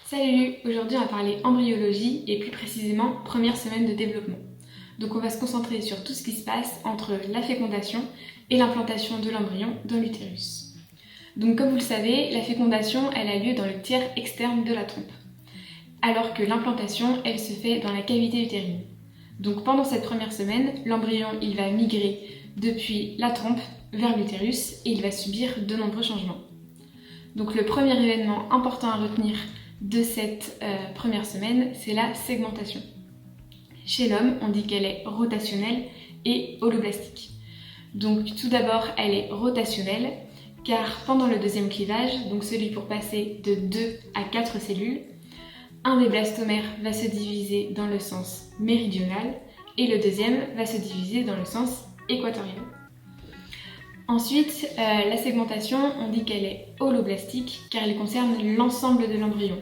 Salut! Aujourd'hui on va parler embryologie et plus précisément première semaine de développement. Donc on va se concentrer sur tout ce qui se passe entre la fécondation et l'implantation de l'embryon dans l'utérus. Donc comme vous le savez, la fécondation elle a lieu dans le tiers externe de la trompe, alors que l'implantation elle se fait dans la cavité utérine. Donc pendant cette première semaine, l'embryon il va migrer depuis la trompe vers l'utérus et il va subir de nombreux changements. Donc le premier événement important à retenir de cette première semaine, c'est la segmentation. Chez l'homme, on dit qu'elle est rotationnelle et holoblastique. Donc tout d'abord, elle est rotationnelle car pendant le deuxième clivage, donc celui pour passer de 2 à 4 cellules, un des blastomères va se diviser dans le sens méridional et le deuxième va se diviser dans le sens équatorial. Ensuite, la segmentation, on dit qu'elle est holoblastique car elle concerne l'ensemble de l'embryon.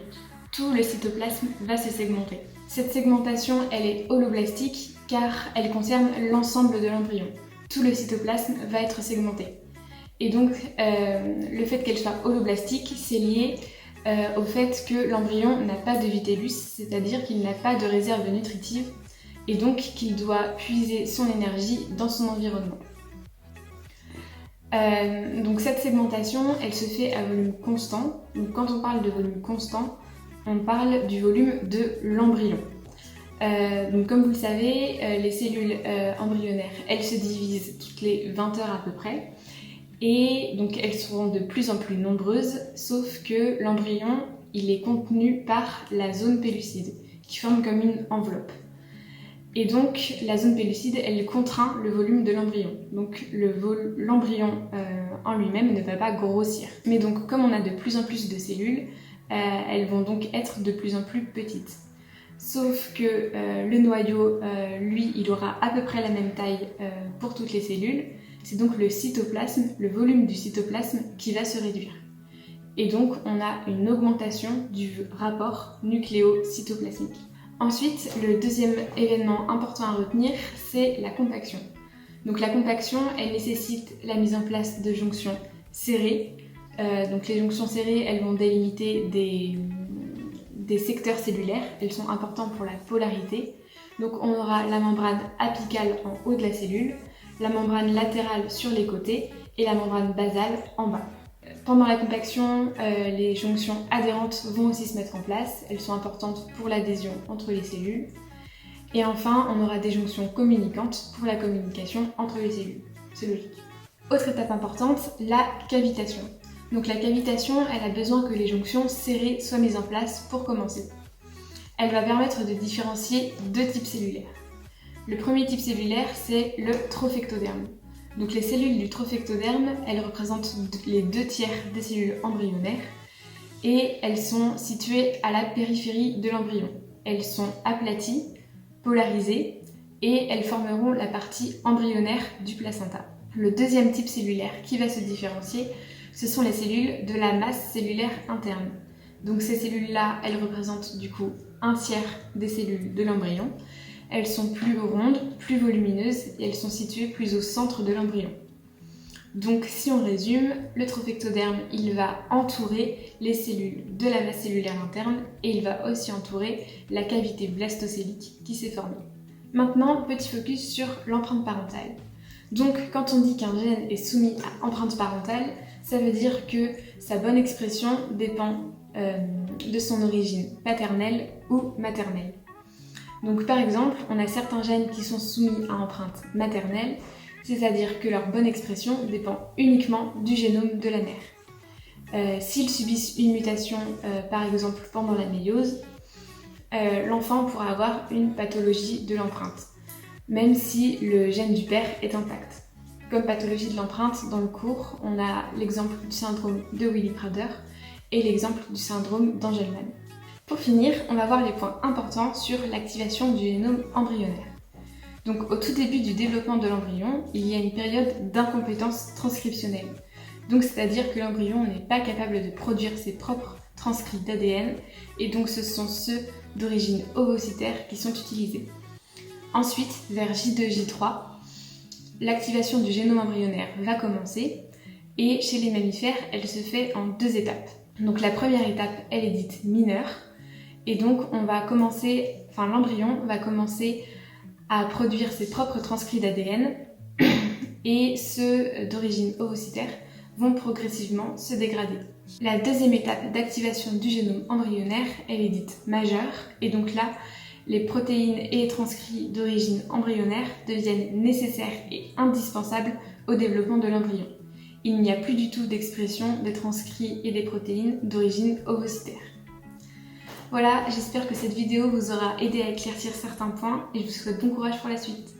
Tout le cytoplasme va se segmenter. Cette segmentation, elle est holoblastique car elle concerne l'ensemble de l'embryon. Tout le cytoplasme va être segmenté. Et donc, le fait qu'elle soit holoblastique, c'est lié au fait que l'embryon n'a pas de vitellus, c'est-à-dire qu'il n'a pas de réserve nutritive et donc qu'il doit puiser son énergie dans son environnement. Donc cette segmentation, elle se fait à volume constant. Donc quand on parle de volume constant, on parle du volume de l'embryon. Donc comme vous le savez, les cellules embryonnaires, elles se divisent toutes les 20 heures à peu près. Et donc elles seront de plus en plus nombreuses, sauf que l'embryon, il est contenu par la zone pellucide, qui forme comme une enveloppe. Et donc la zone pellucide, elle contraint le volume de l'embryon. Donc l'embryon en lui-même ne va pas grossir. Mais donc comme on a de plus en plus de cellules, elles vont donc être de plus en plus petites. Sauf que le noyau, lui, il aura à peu près la même taille pour toutes les cellules. C'est donc le cytoplasme, le volume du cytoplasme qui va se réduire. Et donc on a une augmentation du rapport nucléo-cytoplasmique. Ensuite, le deuxième événement important à retenir, c'est la compaction. Donc la compaction, elle nécessite la mise en place de jonctions serrées. Donc les jonctions serrées, elles vont délimiter des secteurs cellulaires. Elles sont importantes pour la polarité. Donc on aura la membrane apicale en haut de la cellule, la membrane latérale sur les côtés et la membrane basale en bas. Pendant la compaction, les jonctions adhérentes vont aussi se mettre en place. Elles sont importantes pour l'adhésion entre les cellules. Et enfin, on aura des jonctions communicantes pour la communication entre les cellules. C'est logique. Autre étape importante, la cavitation. Donc la cavitation, elle a besoin que les jonctions serrées soient mises en place pour commencer. Elle va permettre de différencier deux types cellulaires. Le premier type cellulaire, c'est le trophectoderme. Donc les cellules du trophectoderme, elles représentent les 2/3 des cellules embryonnaires et elles sont situées à la périphérie de l'embryon. Elles sont aplaties, polarisées et elles formeront la partie embryonnaire du placenta. Le deuxième type cellulaire qui va se différencier, ce sont les cellules de la masse cellulaire interne. Donc ces cellules-là, elles représentent du coup 1/3 des cellules de l'embryon. Elles sont plus rondes, plus volumineuses et elles sont situées plus au centre de l'embryon. Donc si on résume, le trophectoderme, il va entourer les cellules de la masse cellulaire interne et il va aussi entourer la cavité blastocélique qui s'est formée. Maintenant, petit focus sur l'empreinte parentale. Donc quand on dit qu'un gène est soumis à empreinte parentale, ça veut dire que sa bonne expression dépend de son origine paternelle ou maternelle. Donc par exemple, on a certains gènes qui sont soumis à empreinte maternelle, c'est-à-dire que leur bonne expression dépend uniquement du génome de la mère. S'ils subissent une mutation, par exemple pendant la méiose, l'enfant pourra avoir une pathologie de l'empreinte, même si le gène du père est intact. Comme pathologie de l'empreinte, dans le cours, on a l'exemple du syndrome de Willy-Prader et l'exemple du syndrome d'Angelman. Pour finir, on va voir les points importants sur l'activation du génome embryonnaire. Donc au tout début du développement de l'embryon, il y a une période d'incompétence transcriptionnelle. Donc c'est-à-dire que l'embryon n'est pas capable de produire ses propres transcrits d'ADN et donc ce sont ceux d'origine ovocytaire qui sont utilisés. Ensuite, vers J2, J3, l'activation du génome embryonnaire va commencer et chez les mammifères, elle se fait en 2 étapes. Donc la première étape, elle est dite mineure. Et donc l'embryon va commencer à produire ses propres transcrits d'ADN et ceux d'origine ovocytaire vont progressivement se dégrader. La deuxième étape d'activation du génome embryonnaire, elle est dite majeure, et donc là, les protéines et les transcrits d'origine embryonnaire deviennent nécessaires et indispensables au développement de l'embryon. Il n'y a plus du tout d'expression des transcrits et des protéines d'origine ovocytaire. Voilà, j'espère que cette vidéo vous aura aidé à éclaircir certains points et je vous souhaite bon courage pour la suite.